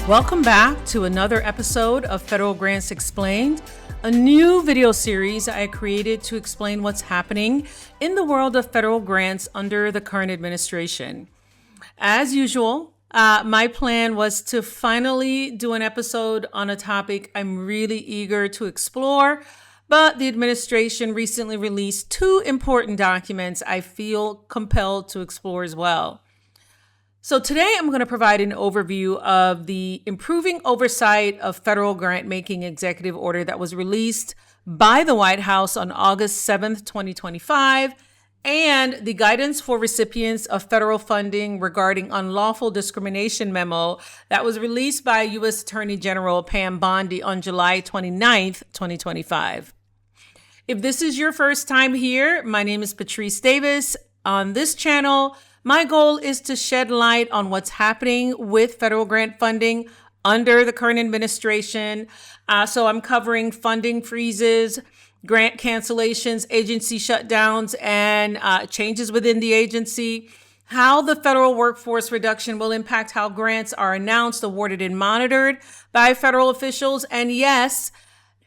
Welcome back to another episode of Federal Grants Explained, a new video series I created to explain what's happening in the world of federal grants under the current administration. As usual, my plan was to finally do an episode on a topic I'm really eager to explore, but the administration recently released two important documents I feel compelled to explore as well. So today I'm going to provide an overview of the Improving Oversight of Federal Grant-Making Executive Order that was released by the White House on August 7th, 2025, and the Guidance for Recipients of Federal Funding Regarding Unlawful Discrimination Memo that was released by U.S. Attorney General Pam Bondi on July 29th, 2025. If this is your first time here, my name is Patrice Davis. On this channel, my goal is to shed light on what's happening with federal grant funding under the current administration. So I'm covering funding freezes, grant cancellations, agency shutdowns, and changes within the agency, how the federal workforce reduction will impact how grants are announced, awarded, and monitored by federal officials, and yes,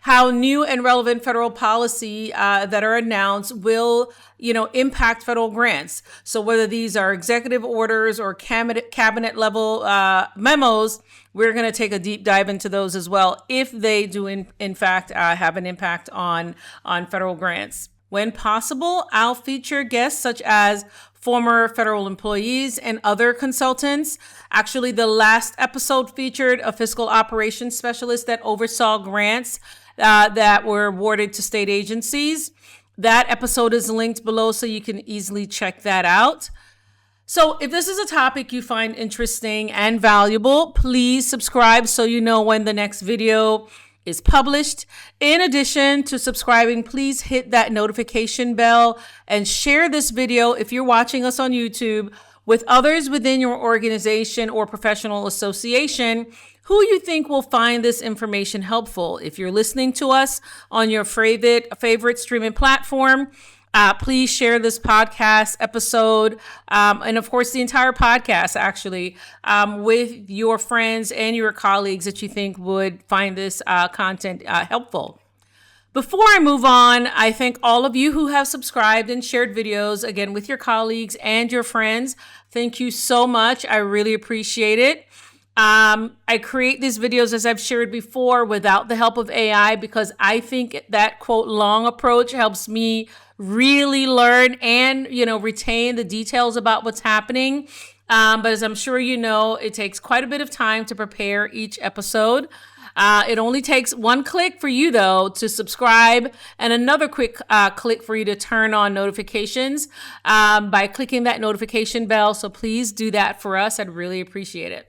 how new and relevant federal policy that are announced will, impact federal grants. So whether these are executive orders or cabinet level memos, we're going to take a deep dive into those as well, if they do in fact have an impact on federal grants. When possible, I'll feature guests such as former federal employees and other consultants. Actually, the last episode featured a fiscal operations specialist that oversaw grants that were awarded to state agencies. That episode is linked below so you can easily check that out. So if this is a topic you find interesting and valuable, please subscribe so you know when the next video is published. In addition to subscribing, please hit that notification bell and share this video if you're watching us on YouTube with others within your organization or professional association who you think will find this information helpful. If you're listening to us on your favorite streaming platform, please share this podcast episode, and of course the entire podcast actually, with your friends and your colleagues that you think would find this content helpful. Before I move on, I thank all of you who have subscribed and shared videos, again, with your colleagues and your friends. Thank you so much. I really appreciate it. I create these videos, as I've shared before, without the help of AI because I think that, quote, long approach helps me really learn and, retain the details about what's happening. But as I'm sure you know, it takes quite a bit of time to prepare each episode. It only takes one click for you, though, to subscribe and another quick click for you to turn on notifications by clicking that notification bell. So please do that for us. I'd really appreciate it.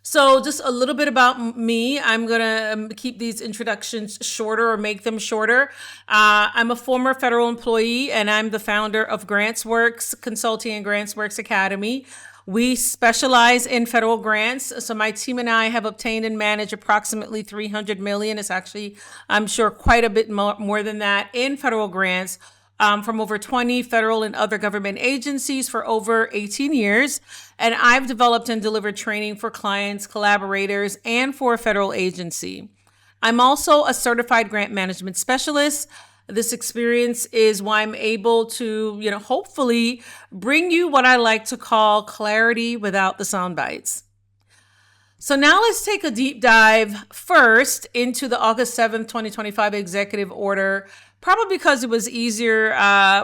So just a little bit about me. I'm going to keep these introductions shorter or make them shorter. I'm a former federal employee and I'm the founder of GrantsWorks Consulting and GrantsWorks Academy. We specialize in federal grants. So my team and I have obtained and managed approximately $300 million. It's actually, I'm sure, quite a bit more than that in federal grants. From over 20 federal and other government agencies for over 18 years. And I've developed and delivered training for clients, collaborators, and for a federal agency. I'm also a certified grant management specialist. This experience is why I'm able to, hopefully bring you what I like to call clarity without the sound bites. So now let's take a deep dive first into the August 7th, 2025 executive order, probably because it was easier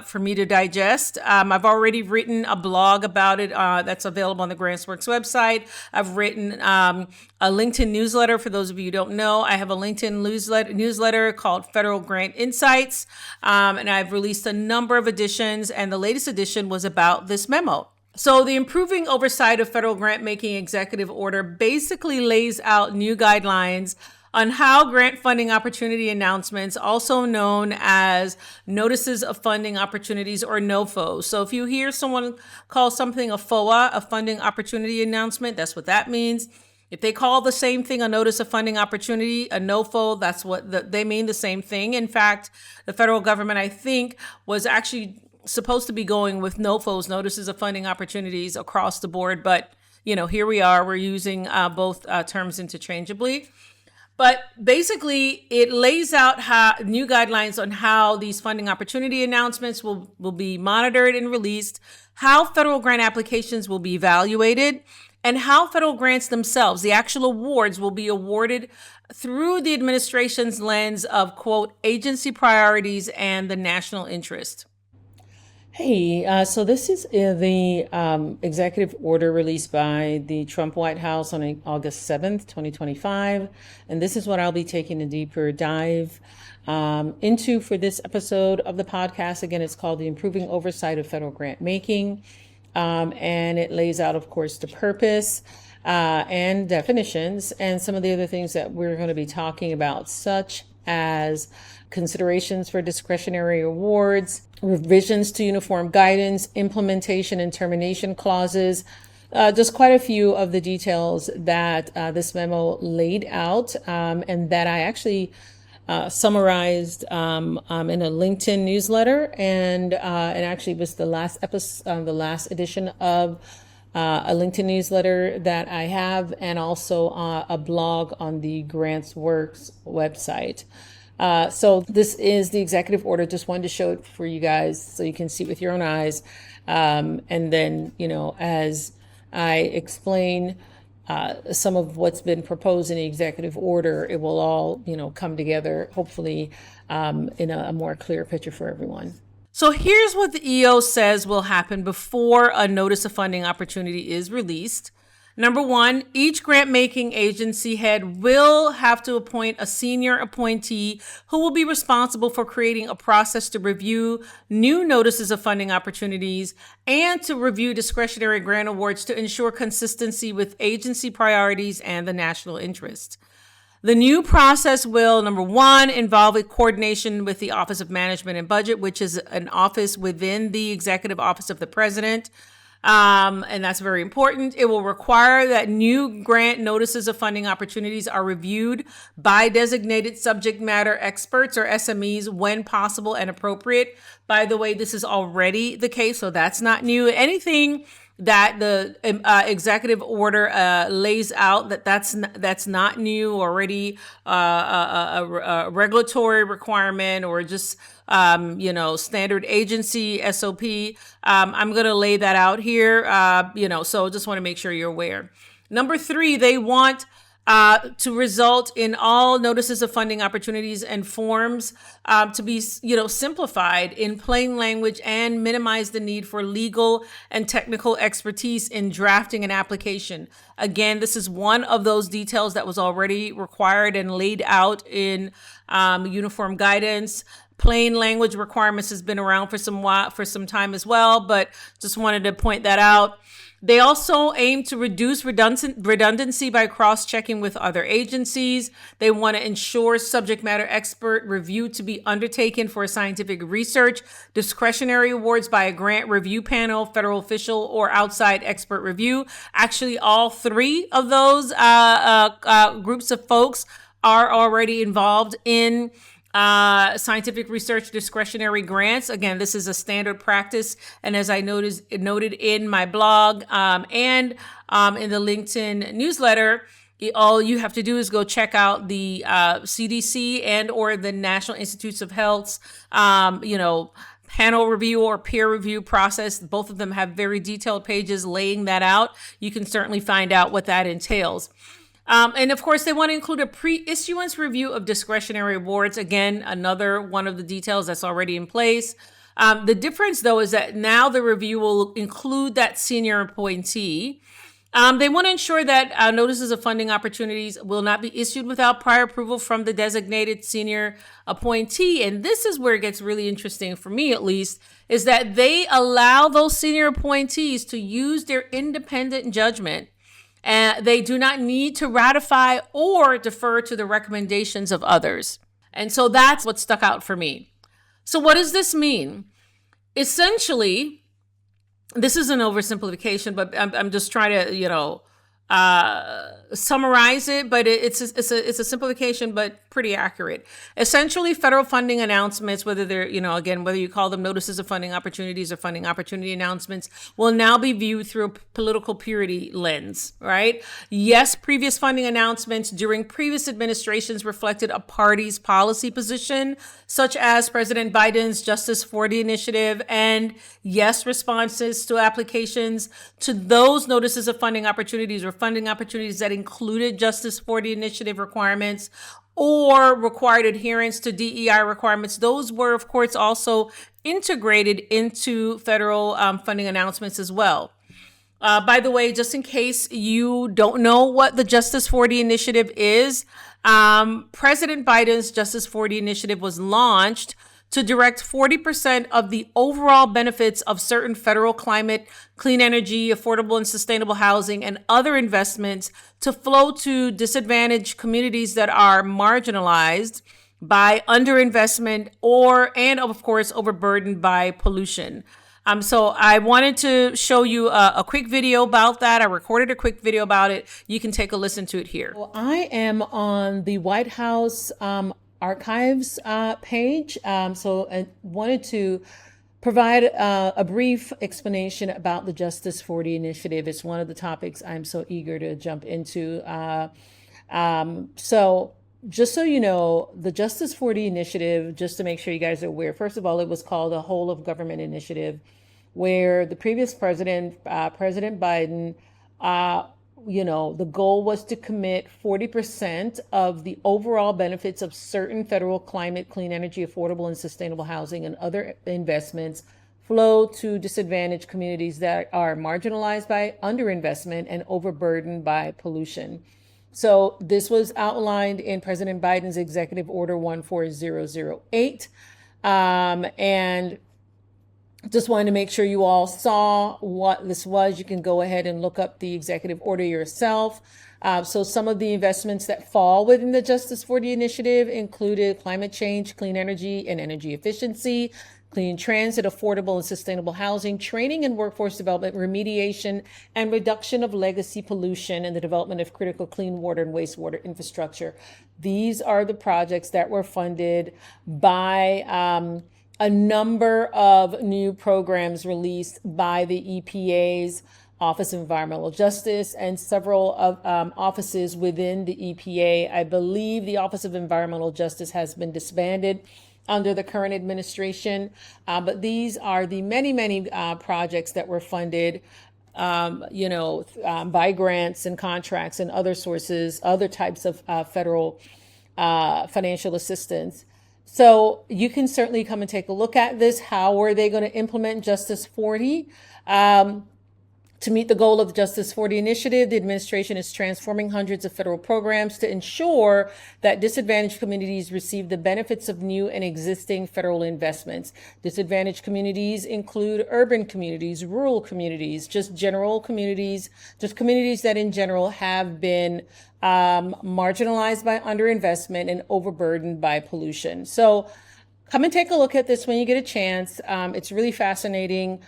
for me to digest. I've already written a blog about it that's available on the GrantsWorks website. I've written a LinkedIn newsletter. For those of you who don't know, I have a LinkedIn newsletter called Federal Grant Insights, and I've released a number of editions, and the latest edition was about this memo. So the Improving Oversight of Federal Grant-Making Executive Order basically lays out new guidelines on how grant funding opportunity announcements, also known as notices of funding opportunities or NOFOs. So if you hear someone call something a FOA, a funding opportunity announcement, that's what that means. If they call the same thing a notice of funding opportunity, a NOFO, that's what they mean, the same thing. In fact, the federal government, I think, was actually supposed to be going with NOFOs, notices of funding opportunities, across the board, but here we are, we're using both terms interchangeably. But basically, it lays out how new guidelines on how these funding opportunity announcements will be monitored and released, how federal grant applications will be evaluated, and how federal grants themselves, the actual awards, will be awarded through the administration's lens of, quote, agency priorities and the national interest. Hey, so this is the executive order released by the Trump White House on August 7th, 2025. And this is what I'll be taking a deeper dive into for this episode of the podcast. Again, it's called the Improving Oversight of Federal Grant Making. And it lays out, of course, the purpose and definitions and some of the other things that we're going to be talking about, such as considerations for discretionary awards, revisions to uniform guidance, implementation and termination clauses, just quite a few of the details that this memo laid out and that I actually summarized in a LinkedIn newsletter, and actually was the last episode, the last edition of a LinkedIn newsletter that I have, and also a blog on the Grants Works website. So this is the executive order. Just wanted to show it for you guys so you can see it with your own eyes. And then, as I explain some of what's been proposed in the executive order, it will all, come together, hopefully, in a more clear picture for everyone. So here's what the EO says will happen before a notice of funding opportunity is released. Number one, each grant-making agency head will have to appoint a senior appointee who will be responsible for creating a process to review new notices of funding opportunities and to review discretionary grant awards to ensure consistency with agency priorities and the national interest. The new process will, number one, involve a coordination with the Office of Management and Budget, which is an office within the Executive Office of the President. And that's very important. It will require that new grant notices of funding opportunities are reviewed by designated subject matter experts or SMEs when possible and appropriate. By the way, this is already the case, so that's not new. Anything that the executive order lays out that's not new, already a regulatory requirement or just standard agency SOP. I'm going to lay that out here, so just want to make sure you're aware. Number three, they want to result in all notices of funding opportunities and forms to be, simplified in plain language and minimize the need for legal and technical expertise in drafting an application. Again, this is one of those details that was already required and laid out in uniform guidance. Plain language requirements has been around for some time as well, but just wanted to point that out. They also aim to reduce redundancy by cross-checking with other agencies. They want to ensure subject matter expert review to be undertaken for scientific research, discretionary awards by a grant review panel, federal official, or outside expert review. Actually, all three of those groups of folks are already involved in scientific research discretionary grants. Again, this is a standard practice. And as I noted in my blog and in the LinkedIn newsletter, all you have to do is go check out the CDC and or the National Institutes of Health's, panel review or peer review process. Both of them have very detailed pages laying that out. You can certainly find out what that entails. And of course, they want to include a pre-issuance review of discretionary awards. Again, another one of the details that's already in place. The difference, though, is that now the review will include that senior appointee. They want to ensure that notices of funding opportunities will not be issued without prior approval from the designated senior appointee. And this is where it gets really interesting, for me at least, is that they allow those senior appointees to use their independent judgment. And they do not need to ratify or defer to the recommendations of others. And so that's what stuck out for me. So what does this mean? Essentially, this is an oversimplification, but I'm just trying to, summarize it, but it's a simplification, but pretty accurate. Essentially, federal funding announcements, whether they're, again, whether you call them notices of funding opportunities or funding opportunity announcements, will now be viewed through a political purity lens, right? Yes, previous funding announcements during previous administrations reflected a party's policy position, such as President Biden's Justice 40 initiative, and yes, responses to applications to those notices of funding opportunities or funding opportunities that included Justice 40 initiative requirements or required adherence to DEI requirements. Those were, of course, also integrated into federal funding announcements as well. By the way, just in case you don't know what the Justice 40 initiative is, President Biden's Justice 40 initiative was launched to direct 40% of the overall benefits of certain federal climate, clean energy, affordable and sustainable housing, and other investments to flow to disadvantaged communities that are marginalized by underinvestment and of course, overburdened by pollution. So I wanted to show you a quick video about that. I recorded a quick video about it. You can take a listen to it here. Well, I am on the White House archives page. So I wanted to provide a brief explanation about the Justice 40 initiative. It's one of the topics I'm so eager to jump into. So just so you know, the Justice 40 initiative, just to make sure you guys are aware, first of all, it was called a whole of government initiative, where the previous president, President Biden, the goal was to commit 40% of the overall benefits of certain federal climate, clean energy, affordable and sustainable housing and other investments flow to disadvantaged communities that are marginalized by underinvestment and overburdened by pollution. So this was outlined in President Biden's Executive Order 14008. And just wanted to make sure you all saw what this was. You can go ahead and look up the executive order yourself. So some of the investments that fall within the Justice 40 initiative included climate change, clean energy and energy efficiency, clean transit, affordable and sustainable housing, training and workforce development, remediation and reduction of legacy pollution, and the development of critical clean water and wastewater infrastructure. These are the projects that were funded by a number of new programs released by the EPA's Office of Environmental Justice and several of offices within the EPA. I believe the Office of Environmental Justice has been disbanded under the current administration, but these are the many projects that were funded by grants and contracts and other sources, other types of federal financial assistance. So you can certainly come and take a look at this. How were they going to implement Justice 40? To meet the goal of the Justice 40 initiative, the administration is transforming hundreds of federal programs to ensure that disadvantaged communities receive the benefits of new and existing federal investments. Disadvantaged communities include urban communities, rural communities, just communities that in general have been marginalized by underinvestment and overburdened by pollution. So come and take a look at this when you get a chance. It's really fascinating.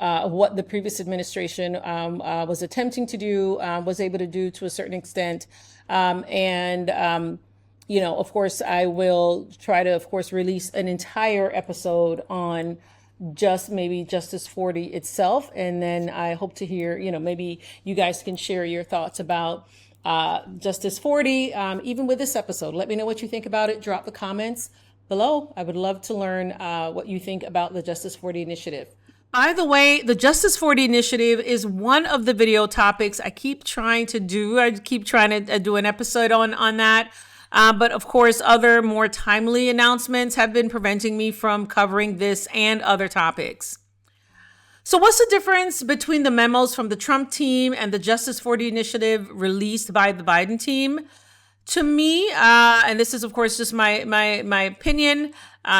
What the previous administration was attempting to do, was able to do to a certain extent. Of course, I will try to, release an entire episode on just maybe Justice 40 itself. And then I hope to hear, maybe you guys can share your thoughts about Justice 40, even with this episode. Let me know what you think about it. Drop the comments below. I would love to learn what you think about the Justice 40 initiative. By the way, the Justice 40 initiative is one of the video topics I keep trying to do. I keep trying to do an episode on that. But of course, other more timely announcements have been preventing me from covering this and other topics. So what's the difference between the memos from the Trump team and the Justice 40 initiative released by the Biden team? To me, and this is, of course, just my opinion,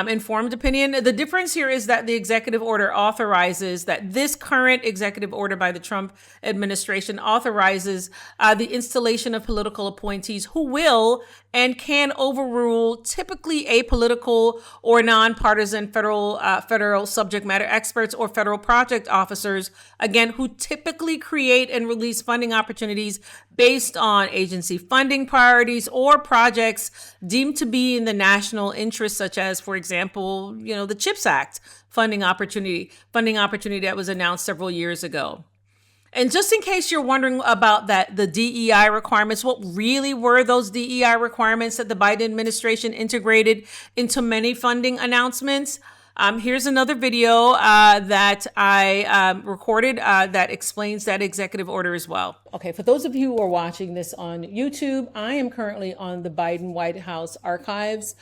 informed opinion. The difference here is that the executive order authorizes that this current executive order by the Trump administration authorizes the installation of political appointees who will and can overrule typically apolitical or nonpartisan federal subject matter experts or federal project officers, again, who typically create and release funding opportunities based on agency funding priorities or projects deemed to be in the national interest, such as, for example, the CHIPS Act funding opportunity that was announced several years ago. And just in case you're wondering about the DEI requirements, what really were those DEI requirements that the Biden administration integrated into many funding announcements? Here's another video that I recorded that explains that executive order as well. Okay, for those of you who are watching this on YouTube, I am currently on the Biden White House archives,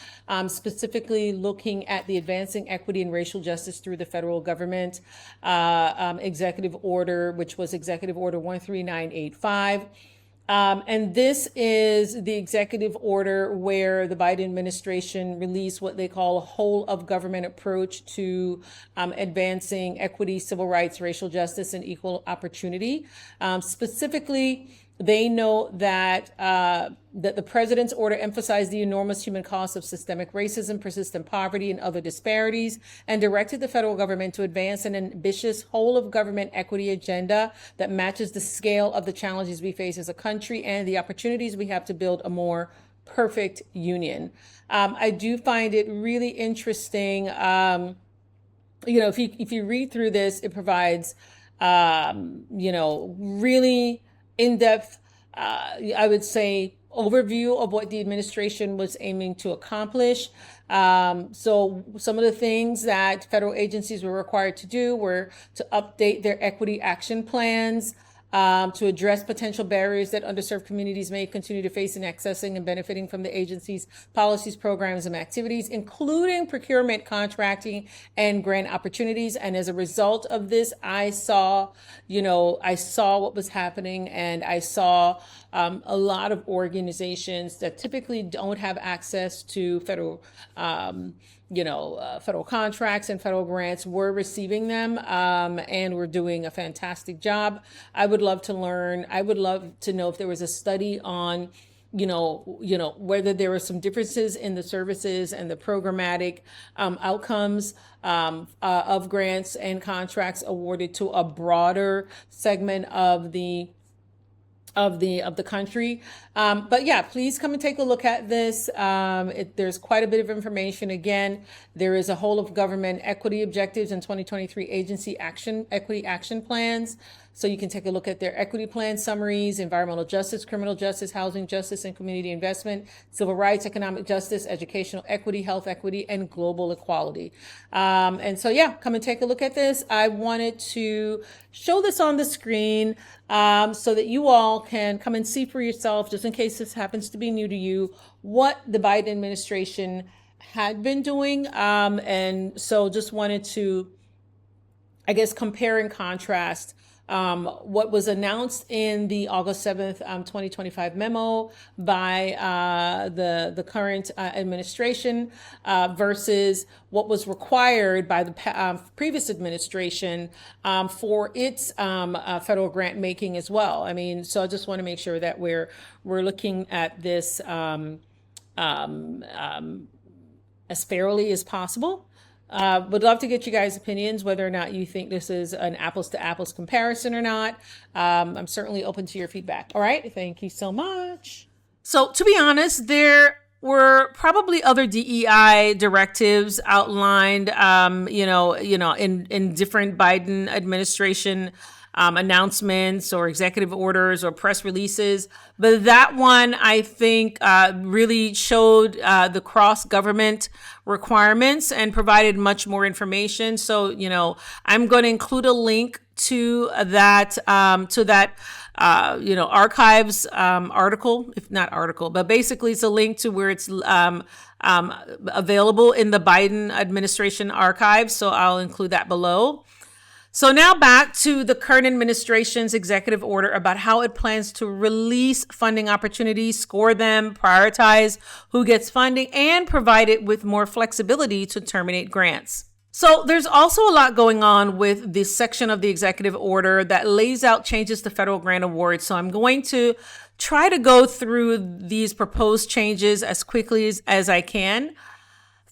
specifically looking at the Advancing Equity and Racial Justice Through the Federal Government executive order, which was Executive Order 13985. And this is the executive order where the Biden administration released what they call a whole of government approach to advancing equity, civil rights, racial justice, and equal opportunity. Specifically, they note that the president's order emphasized the enormous human cost of systemic racism, persistent poverty, and other disparities, and directed the federal government to advance an ambitious whole of government equity agenda that matches the scale of the challenges we face as a country and the opportunities we have to build a more perfect union. I do find it really interesting. If you read through this, it provides, really in-depth, I would say, overview of what the administration was aiming to accomplish. So some of the things that federal agencies were required to do were to update their equity action plans, to address potential barriers that underserved communities may continue to face in accessing and benefiting from the agency's policies, programs, and activities, including procurement, contracting, and grant opportunities. And as a result of this, I saw what was happening, and I saw a lot of organizations that typically don't have access to federal federal contracts and federal grants were receiving them, and were doing a fantastic job. I would love to learn. I would love to know if there was a study on, whether there were some differences in the services and the programmatic outcomes of grants and contracts awarded to a broader segment of the country. But yeah, please come and take a look at this. There's quite a bit of information. Again, there is a whole of government equity objectives and 2023 agency equity action plans. So you can take a look at their equity plan summaries, environmental justice, criminal justice, housing justice, and community investment, civil rights, economic justice, educational equity, health equity, and global equality. And so, yeah, come and take a look at this. I wanted to show this on the screen so that you all can come and see for yourself, just in case this happens to be new to you, what the Biden administration had been doing. And so just wanted to, compare and contrast what was announced in the August 7th, 2025 memo by the current administration versus what was required by the previous administration for its federal grant making as well. So I just want to make sure that we're looking at this as fairly as possible. Would love to get you guys' opinions, whether or not you think this is an apples to apples comparison or not. I'm certainly open to your feedback. All right. Thank you so much. So to be honest, there were probably other DEI directives outlined, in different Biden administration announcements or executive orders or press releases. But that one, I think, really showed the cross-government requirements and provided much more information. So, I'm going to include a link to that, archives article, if not article, but basically it's a link to where it's available in the Biden administration archives. So I'll include that below. So now back to the current administration's executive order about how it plans to release funding opportunities, score them, prioritize who gets funding, and provide it with more flexibility to terminate grants. So there's also a lot going on with this section of the executive order that lays out changes to federal grant awards. So I'm going to try to go through these proposed changes as quickly as I can.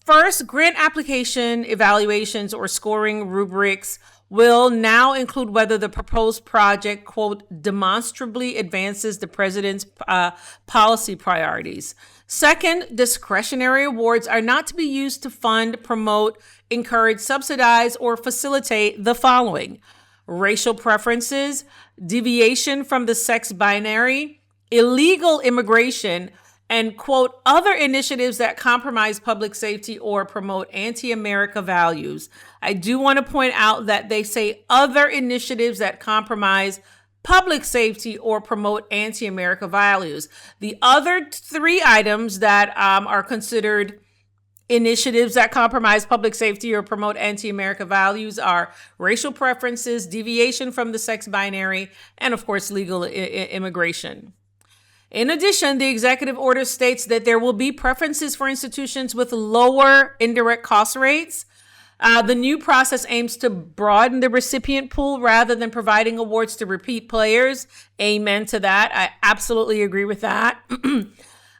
First, grant application evaluations or scoring rubrics will now include whether the proposed project, quote, demonstrably advances the president's policy priorities. Second, discretionary awards are not to be used to fund, promote, encourage, subsidize, or facilitate the following: racial preferences, deviation from the sex binary, illegal immigration, and, quote, other initiatives that compromise public safety or promote anti-America values. I do want to point out that they say other initiatives that compromise public safety or promote anti-America values. The other three items that are considered initiatives that compromise public safety or promote anti-America values are racial preferences, deviation from the sex binary, and, of course, legal immigration. In addition, the executive order states that there will be preferences for institutions with lower indirect cost rates. The new process aims to broaden the recipient pool rather than providing awards to repeat players. Amen to that. I absolutely agree with that.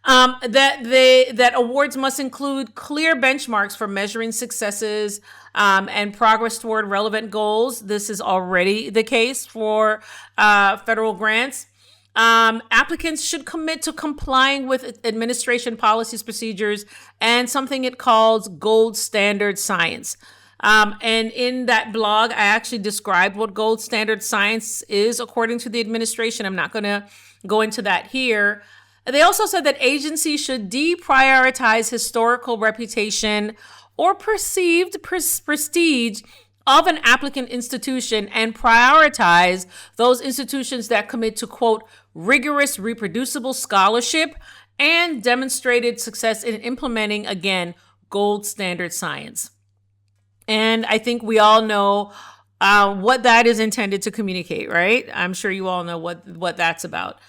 That awards must include clear benchmarks for measuring successes and progress toward relevant goals. This is already the case for federal grants. Applicants should commit to complying with administration policies, procedures, and something it calls gold standard science. And in that blog, I actually described what gold standard science is according to the administration. I'm not going to go into that here. They also said that agencies should deprioritize historical reputation or perceived prestige of an applicant institution and prioritize those institutions that commit to, quote, rigorous reproducible scholarship and demonstrated success in implementing, again, gold standard science. And I think we all know what that is intended to communicate, right? I'm sure you all know what that's about.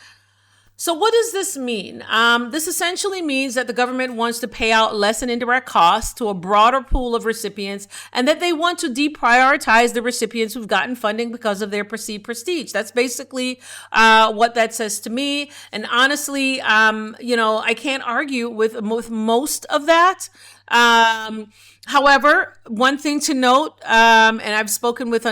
So what does this mean? This essentially means that the government wants to pay out less in indirect costs to a broader pool of recipients, and that they want to deprioritize the recipients who've gotten funding because of their perceived prestige. That's basically what that says to me. And honestly, I can't argue with most of that. However, one thing to note, and I've spoken with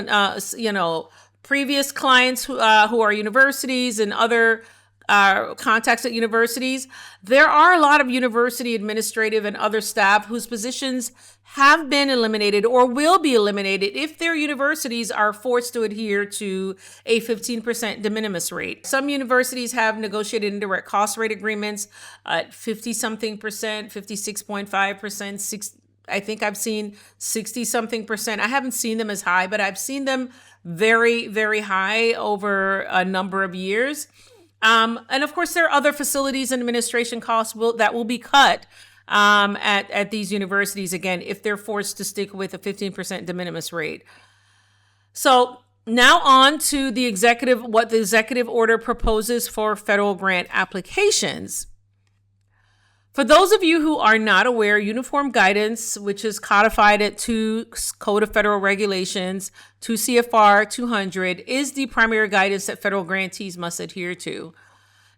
previous clients who are universities and other contacts at universities, there are a lot of university administrative and other staff whose positions have been eliminated or will be eliminated if their universities are forced to adhere to a 15% de minimis rate. Some universities have negotiated indirect cost rate agreements at 50-something percent, 56.5%, I think I've seen 60-something percent. I haven't seen them as high, but I've seen them very, very high over a number of years. And of course, there are other facilities and administration costs that will be cut at these universities, again, if they're forced to stick with a 15% de minimis rate. So now on to what the executive order proposes for federal grant applications. For those of you who are not aware, uniform guidance, which is codified at 2 Code of Federal Regulations, 2 CFR 200, is the primary guidance that federal grantees must adhere to.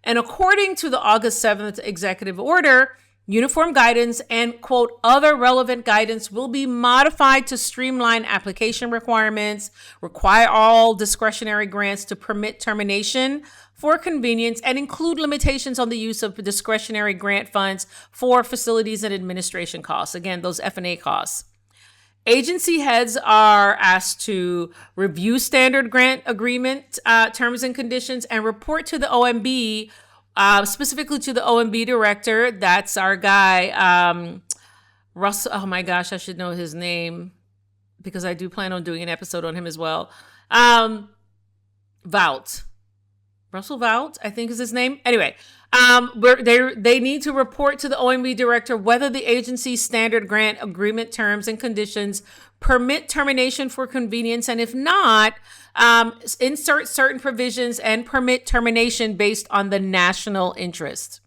And according to the August 7th executive order, uniform guidance and, quote, other relevant guidance will be modified to streamline application requirements, require all discretionary grants to permit termination for convenience, and include limitations on the use of discretionary grant funds for facilities and administration costs. Again, those F&A costs. Agency heads are asked to review standard grant agreement terms and conditions and report to the OMB, specifically to the OMB director. That's our guy, Russell. Oh my gosh, I should know his name because I do plan on doing an episode on him as well. Vout. Russell Vought, I think is his name. Anyway, they need to report to the OMB director whether the agency's standard grant agreement terms and conditions permit termination for convenience, and if not, insert certain provisions and permit termination based on the national interest.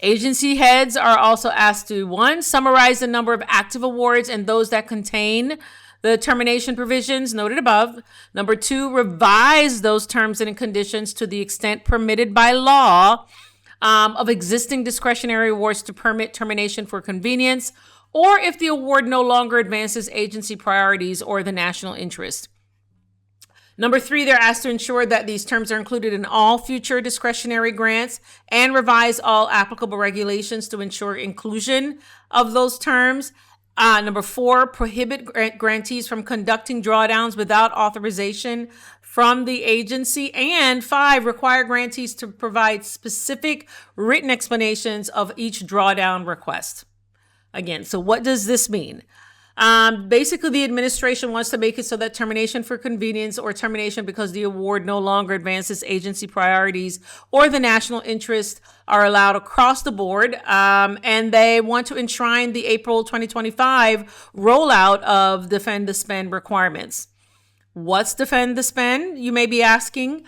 Agency heads are also asked to, 1, summarize the number of active awards and those that contain the termination provisions noted above. Number 2, revise those terms and conditions to the extent permitted by law of existing discretionary awards to permit termination for convenience, or if the award no longer advances agency priorities or the national interest. Number 3, they're asked to ensure that these terms are included in all future discretionary grants and revise all applicable regulations to ensure inclusion of those terms. Number 4, prohibit grantees from conducting drawdowns without authorization from the agency. And 5, require grantees to provide specific written explanations of each drawdown request. Again, so what does this mean? Basically, the administration wants to make it so that termination for convenience or termination because the award no longer advances agency priorities or the national interest are allowed across the board. And they want to enshrine the April 2025 rollout of defend the spend requirements. What's defend the spend, you may be asking?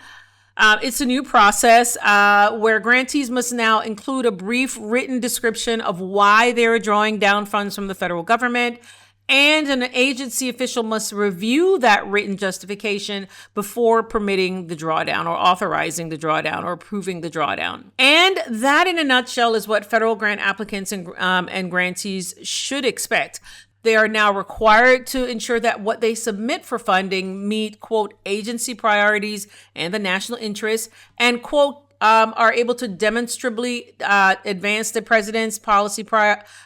It's a new process where grantees must now include a brief written description of why they're drawing down funds from the federal government, and an agency official must review that written justification before permitting the drawdown or authorizing the drawdown or approving the drawdown. And that, in a nutshell, is what federal grant applicants and grantees should expect. They are now required to ensure that what they submit for funding meet, quote, agency priorities and the national interest, and, quote, are able to demonstrably advance the president's policy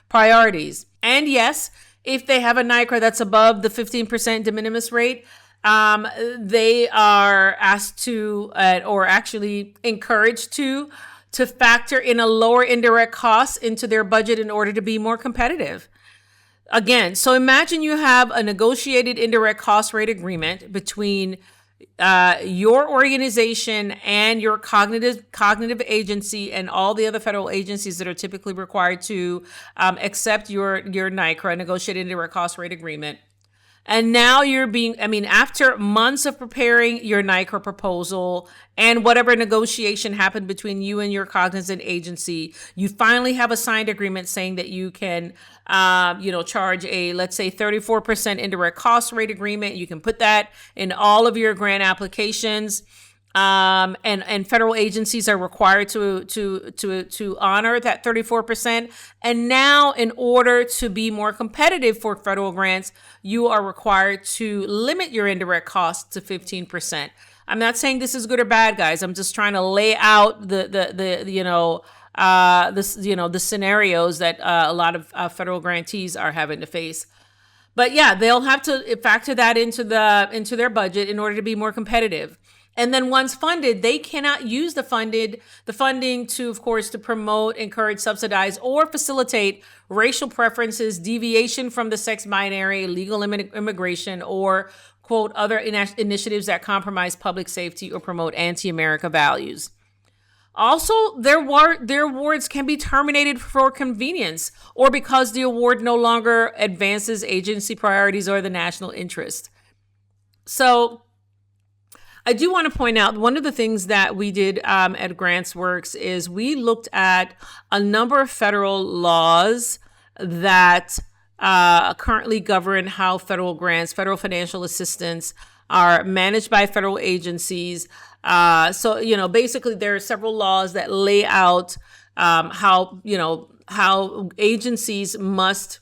priorities. And yes, if they have a NICRA that's above the 15% de minimis rate, they are asked to, or actually encouraged to factor in a lower indirect cost into their budget in order to be more competitive. Again, so imagine you have a negotiated indirect cost rate agreement between your organization and your cognitive agency and all the other federal agencies that are typically required to accept your NICRA, negotiated indirect cost rate agreement. And now after months of preparing your NICRA proposal and whatever negotiation happened between you and your cognizant agency, you finally have a signed agreement saying that you can, charge a, let's say, 34% indirect cost rate agreement. You can put that in all of your grant applications. And federal agencies are required to honor that 34%. And now, in order to be more competitive for federal grants, you are required to limit your indirect costs to 15%. I'm not saying this is good or bad, guys. I'm just trying to lay out the scenarios that a lot of federal grantees are having to face. But yeah, they'll have to factor that into their budget in order to be more competitive. And then once funded, they cannot use the funding to, of course, to promote, encourage, subsidize, or facilitate racial preferences, deviation from the sex binary, illegal immigration, or, quote, other initiatives that compromise public safety or promote anti-America values. Also, their awards can be terminated for convenience or because the award no longer advances agency priorities or the national interest. So I do want to point out one of the things that we did at Grants Works is we looked at a number of federal laws that currently govern how federal grants, federal financial assistance are managed by federal agencies. So basically there are several laws that lay out how agencies must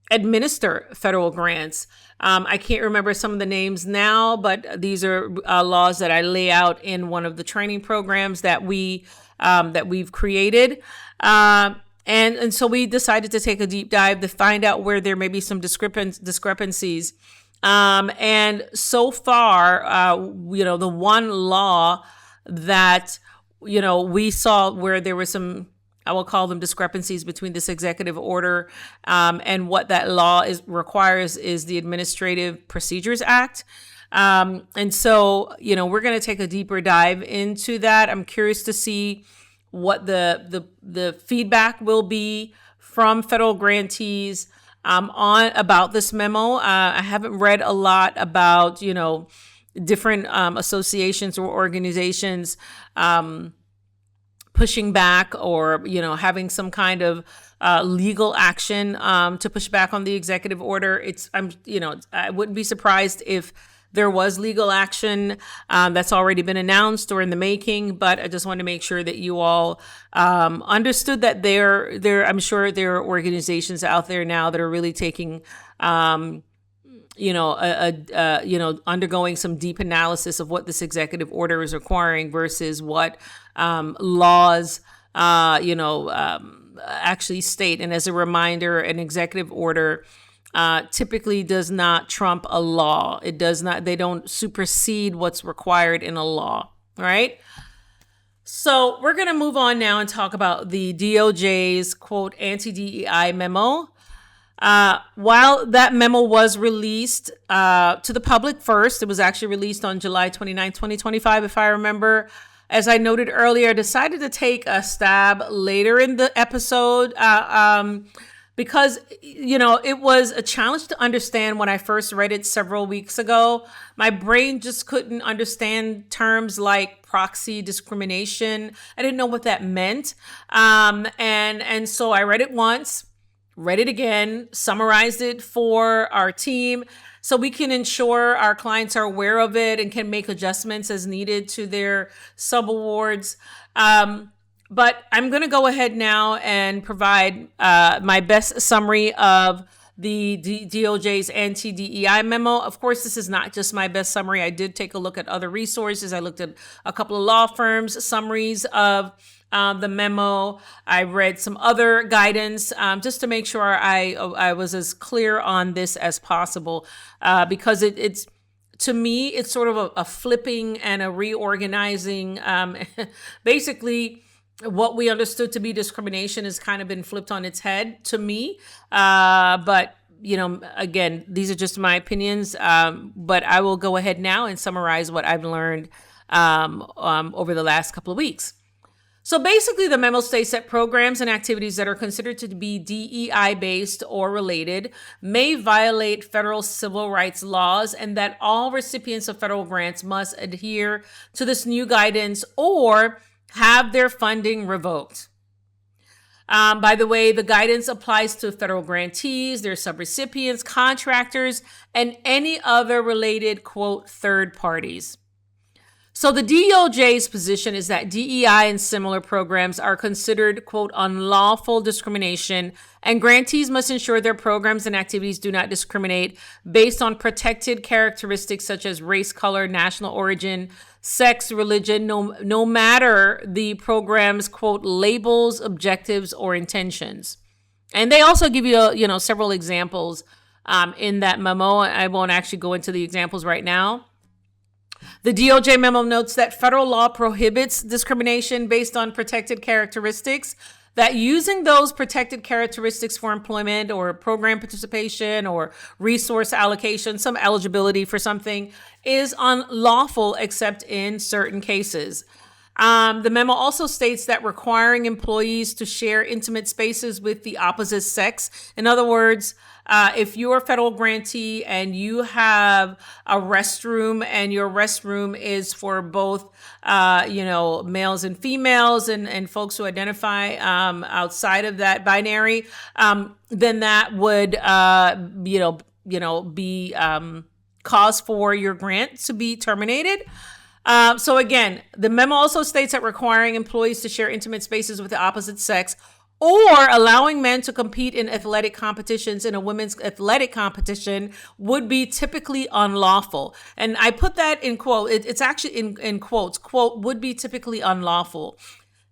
administer federal grants. I can't remember some of the names now, but these are laws that I lay out in one of the training programs that we've created. And so we decided to take a deep dive to find out where there may be some discrepancies. And so far, the one law that, we saw where there was some, I will call them discrepancies between this executive order and what that law requires is the Administrative Procedures Act. And so, we're going to take a deeper dive into that. I'm curious to see what the feedback will be from federal grantees on about this memo. I haven't read a lot about, different associations or organizations pushing back or, having some kind of legal action to push back on the executive order. I wouldn't be surprised if there was legal action that's already been announced or in the making, but I just want to make sure that you all understood that I'm sure there are organizations out there now that are really taking, undergoing some deep analysis of what this executive order is requiring versus what laws, actually state. And as a reminder, an executive order typically does not trump a law. They don't supersede what's required in a law, right? So we're going to move on now and talk about the DOJ's, quote, anti-DEI memo. While that memo was released to the public first, it was actually released on July 29, 2025, if I remember. As I noted earlier, I decided to take a stab later in the episode because, it was a challenge to understand when I first read it several weeks ago. My brain just couldn't understand terms like proxy discrimination. I didn't know what that meant. And so I read it once, read it again, summarized it for our team so we can ensure our clients are aware of it and can make adjustments as needed to their subawards. But I'm going to go ahead now and provide my best summary of the DOJ's anti-DEI memo. Of course, this is not just my best summary. I did take a look at other resources. I looked at a couple of law firms' summaries of the memo. I read some other guidance just to make sure I was as clear on this as possible because it's to me, it's sort of a flipping and a reorganizing. Basically, what we understood to be discrimination has kind of been flipped on its head to me. But, again, these are just my opinions. But I will go ahead now and summarize what I've learned over the last couple of weeks. So basically, the memo states that programs and activities that are considered to be DEI-based or related may violate federal civil rights laws and that all recipients of federal grants must adhere to this new guidance or have their funding revoked. By the way, the guidance applies to federal grantees, their subrecipients, contractors, and any other related, quote, third parties. So the DOJ's position is that DEI and similar programs are considered, quote, unlawful discrimination, and grantees must ensure their programs and activities do not discriminate based on protected characteristics such as race, color, national origin, sex, religion, no matter the program's, quote, labels, objectives, or intentions. And they also give you, several examples in that memo. I won't actually go into the examples right now. The DOJ memo notes that federal law prohibits discrimination based on protected characteristics, that using those protected characteristics for employment or program participation or resource allocation, some eligibility for something, is unlawful except in certain cases. The memo also states that requiring employees to share intimate spaces with the opposite sex, in other words, if you're a federal grantee and you have a restroom and your restroom is for both, males and females and folks who identify outside of that binary, then that would, be cause for your grant to be terminated. So again, the memo also states that requiring employees to share intimate spaces with the opposite sex or allowing men to compete in athletic competitions in a women's athletic competition would be typically unlawful. And I put that in quote, it's actually in quotes, quote, would be typically unlawful.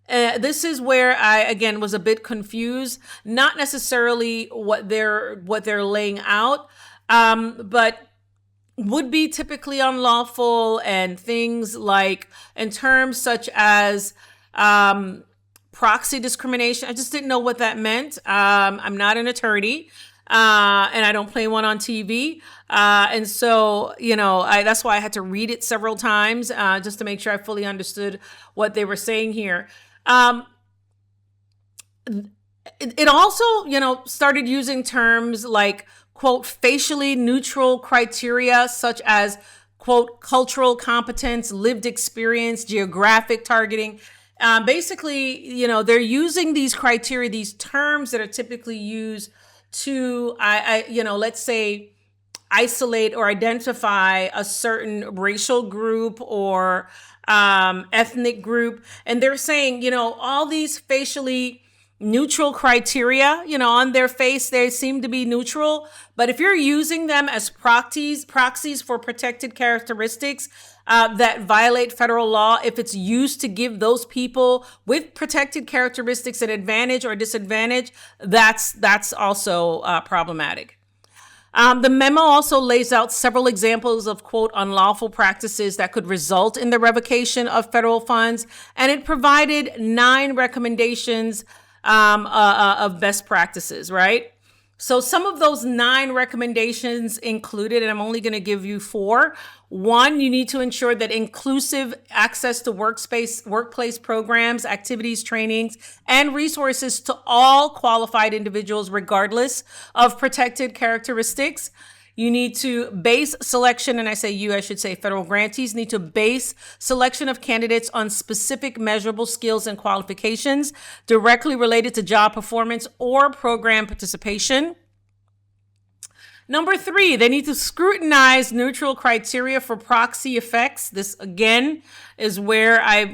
This is where I, again, was a bit confused, not necessarily what they're laying out, but would be typically unlawful and things like in terms such as, proxy discrimination. I just didn't know what that meant. I'm not an attorney. and I don't play one on TV. And so, that's why I had to read it several times just to make sure I fully understood what they were saying here. It also, started using terms like, quote, facially neutral criteria, such as, quote, cultural competence, lived experience, geographic targeting. Basically, they're using these criteria, these terms that are typically used to, let's say, isolate or identify a certain racial group or ethnic group. And they're saying, all these facially neutral criteria, on their face, they seem to be neutral. But if you're using them as proxies for protected characteristics that violate federal law, if it's used to give those people with protected characteristics an advantage or disadvantage, that's also problematic. The memo also lays out several examples of, quote, unlawful practices that could result in the revocation of federal funds, and it provided 9 recommendations of best practices, right? So some of those 9 recommendations included, and I'm only going to give you 4. 1, you need to ensure that inclusive access to workplace programs, activities, trainings, and resources to all qualified individuals, regardless of protected characteristics. You need to base selection, and I should say federal grantees need to base selection of candidates on specific measurable skills and qualifications directly related to job performance or program participation. Number 3, they need to scrutinize neutral criteria for proxy effects. This, again, is where I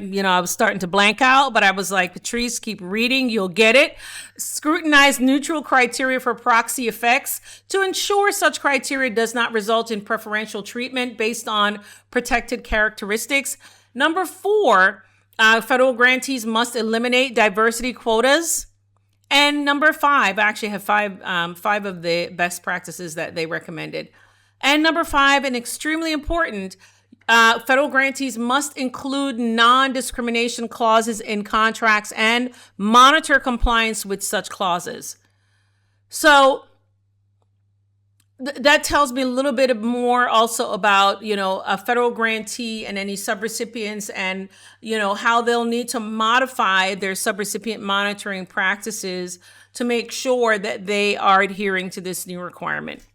was starting to blank out, but I was like, Patrice, keep reading, you'll get it. Scrutinize neutral criteria for proxy effects to ensure such criteria does not result in preferential treatment based on protected characteristics. Number 4, federal grantees must eliminate diversity quotas. And number 5, I actually have 5 of the best practices that they recommended. And number 5, and extremely important, federal grantees must include non-discrimination clauses in contracts and monitor compliance with such clauses. So that tells me a little bit more also about, a federal grantee and any subrecipients and, how they'll need to modify their subrecipient monitoring practices to make sure that they are adhering to this new requirement.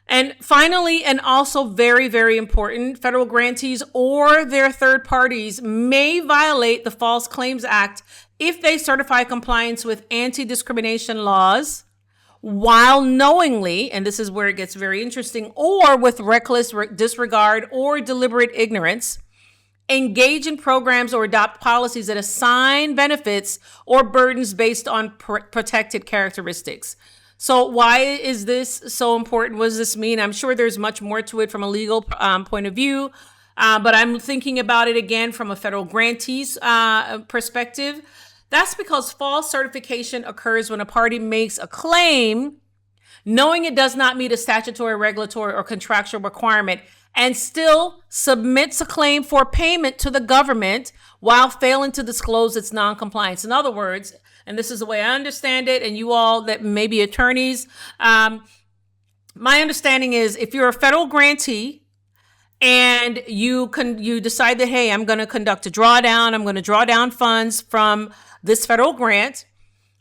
And finally, and also very, very important, federal grantees or their third parties may violate the False Claims Act if they certify compliance with anti-discrimination laws while knowingly, and this is where it gets very interesting, or with reckless disregard or deliberate ignorance, engage in programs or adopt policies that assign benefits or burdens based on protected characteristics. So why is this so important? What does this mean? I'm sure there's much more to it from a legal point of view, but I'm thinking about it again from a federal grantee's perspective. That's because false certification occurs when a party makes a claim knowing it does not meet a statutory, regulatory, or contractual requirement and still submits a claim for payment to the government while failing to disclose its noncompliance. In other words, and this is the way I understand it, and you all that may be attorneys, my understanding is if you're a federal grantee and you decide that, hey, I'm going to conduct a drawdown, I'm going to draw down funds from this federal grant,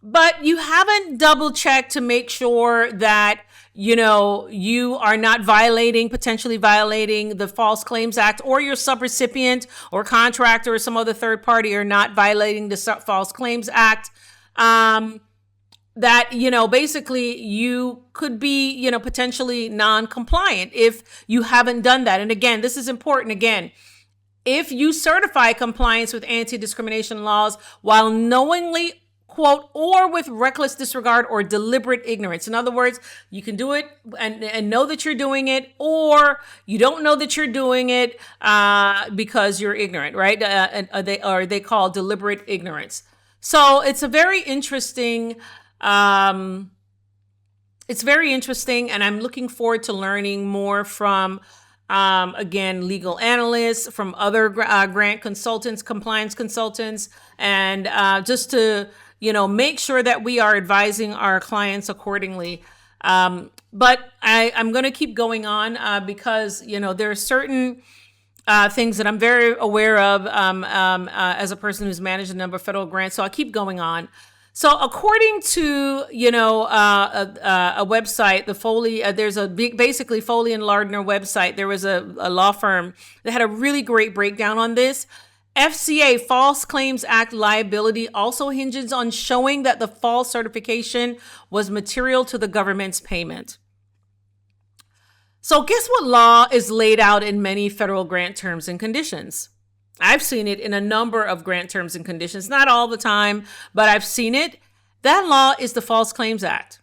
but you haven't double checked to make sure that, you are not potentially violating the False Claims Act, or your subrecipient or contractor or some other third party are not violating the False Claims Act, that, basically you could be, potentially non-compliant if you haven't done that. And again, this is important. Again, if you certify compliance with anti-discrimination laws while knowingly, quote, or with reckless disregard or deliberate ignorance. In other words, you can do it and know that you're doing it, or you don't know that you're doing it because you're ignorant, right? They call deliberate ignorance. So it's a very interesting, and I'm looking forward to learning more from again, legal analysts, from other grant consultants, compliance consultants, and just to, make sure that we are advising our clients accordingly. But I'm going to keep going on because, there are certain things that I'm very aware of as a person who's managed a number of federal grants. So I'll keep going on. So according to, a website, the Foley, there's a big, basically Foley and Lardner website. There was a law firm that had a really great breakdown on this. FCA, False Claims Act liability, also hinges on showing that the false certification was material to the government's payment. So guess what law is laid out in many federal grant terms and conditions? I've seen it in a number of grant terms and conditions, not all the time, but I've seen it. That law is the False Claims Act.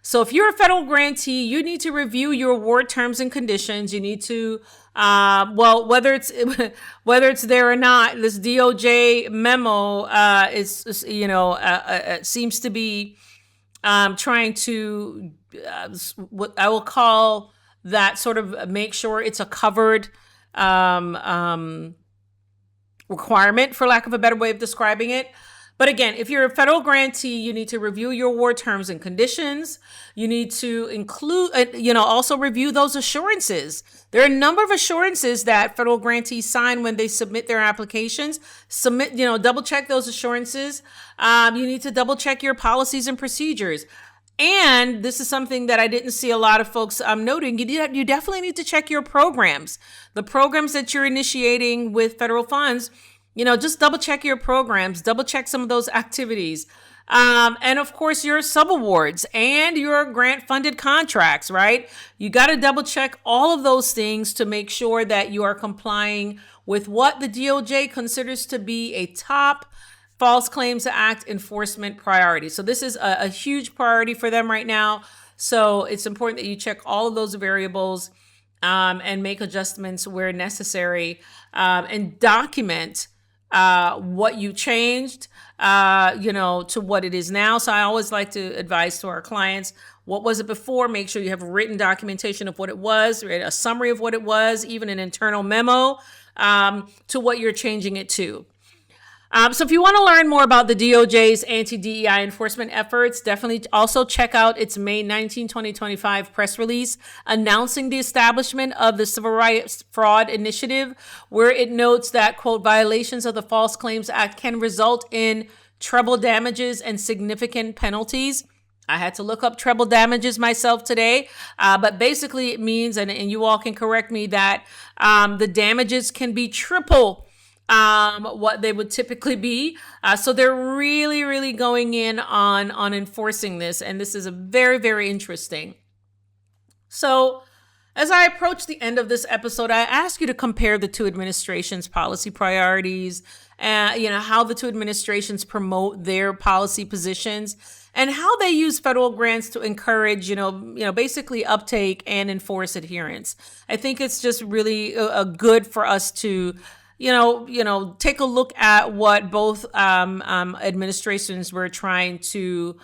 So if you're a federal grantee, you need to review your award terms and conditions. You need to, whether it's there or not, this DOJ memo seems to be trying to what I will call that sort of make sure it's a covered requirement, for lack of a better way of describing it. But again, if you're a federal grantee, you need to review your award terms and conditions. You need to include, also review those assurances. There are a number of assurances that federal grantees sign when they submit their applications. Double check those assurances. You need to double check your policies and procedures. And this is something that I didn't see a lot of folks noting. You definitely need to check your programs. The programs that you're initiating with federal funds, just double check your programs, double check some of those activities. And of course, your subawards and your grant funded contracts, right? You got to double check all of those things to make sure that you are complying with what the DOJ considers to be a top False Claims Act enforcement priority. So this is a huge priority for them right now. So it's important that you check all of those variables and make adjustments where necessary and document what you changed, to what it is now. So I always like to advise to our clients, what was it before? Make sure you have written documentation of what it was, a summary of what it was, even an internal memo to what you're changing it to. So if you want to learn more about the DOJ's anti-DEI enforcement efforts, definitely also check out its May 19, 2025 press release announcing the establishment of the Civil Rights Fraud Initiative, where it notes that, quote, violations of the False Claims Act can result in treble damages and significant penalties. I had to look up treble damages myself today, but basically it means, and you all can correct me, that the damages can be triple what they would typically be. So they're really, really going in on enforcing this. And this is a very, very interesting. So as I approach the end of this episode, I ask you to compare the two administrations' policy priorities, how the two administrations promote their policy positions and how they use federal grants to encourage, basically uptake and enforce adherence. I think it's just really good for us to take a look at what both administrations were trying to,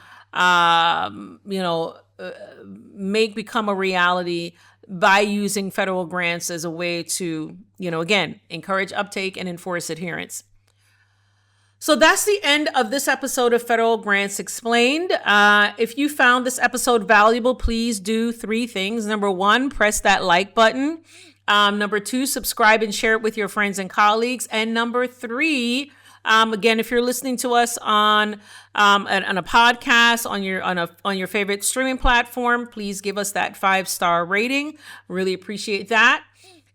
make become a reality by using federal grants as a way to, again, encourage uptake and enforce adherence. So that's the end of this episode of Federal Grants Explained. If you found this episode valuable, please do 3 things. Number 1, press that like button. Number 2, subscribe and share it with your friends and colleagues. And number 3, again, if you're listening to us on a podcast, on your favorite streaming platform, please give us that 5-star rating. Really appreciate that.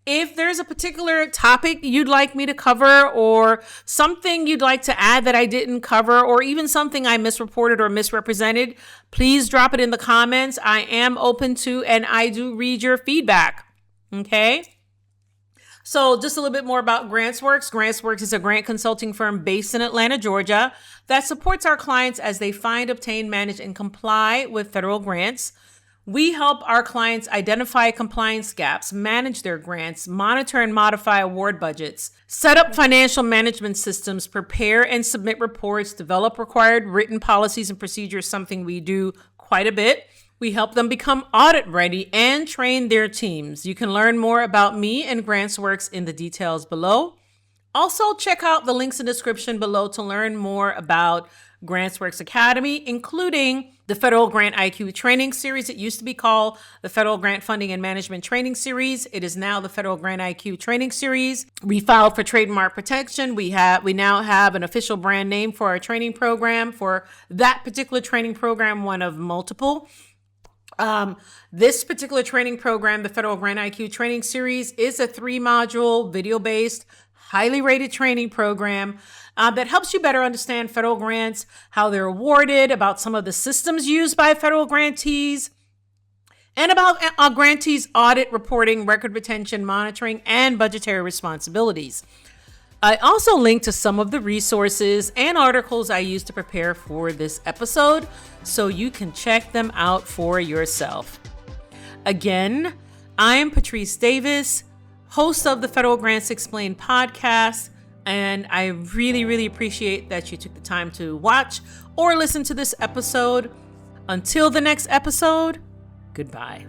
If there's a particular topic you'd like me to cover or something you'd like to add that I didn't cover, or even something I misreported or misrepresented, please drop it in the comments. I am open to, and I do read your feedback. Okay. So just a little bit more about GrantsWorks. GrantsWorks is a grant consulting firm based in Atlanta, Georgia, that supports our clients as they find, obtain, manage, and comply with federal grants. We help our clients identify compliance gaps, manage their grants, monitor and modify award budgets, set up financial management systems, prepare and submit reports, develop required written policies and procedures, something we do quite a bit. We help them become audit ready and train their teams. You can learn more about me and GrantsWorks in the details below. Also, check out the links in the description below to learn more about GrantsWorks Academy, including the Federal Grant IQ Training Series. It used to be called the Federal Grant Funding and Management Training Series. It is now the Federal Grant IQ Training Series. We filed for trademark protection. We now have an official brand name for our training program. For that particular training program, one of multiple. This particular training program, the Federal Grant IQ Training Series, is a 3-module, video-based, highly rated training program that helps you better understand federal grants, how they're awarded, about some of the systems used by federal grantees, and about grantees' audit, reporting, record retention, monitoring, and budgetary responsibilities. I also linked to some of the resources and articles I used to prepare for this episode, so you can check them out for yourself. Again, I'm Patrice Davis, host of the Federal Grants Explained podcast, and I really, really appreciate that you took the time to watch or listen to this episode. Until the next episode, goodbye.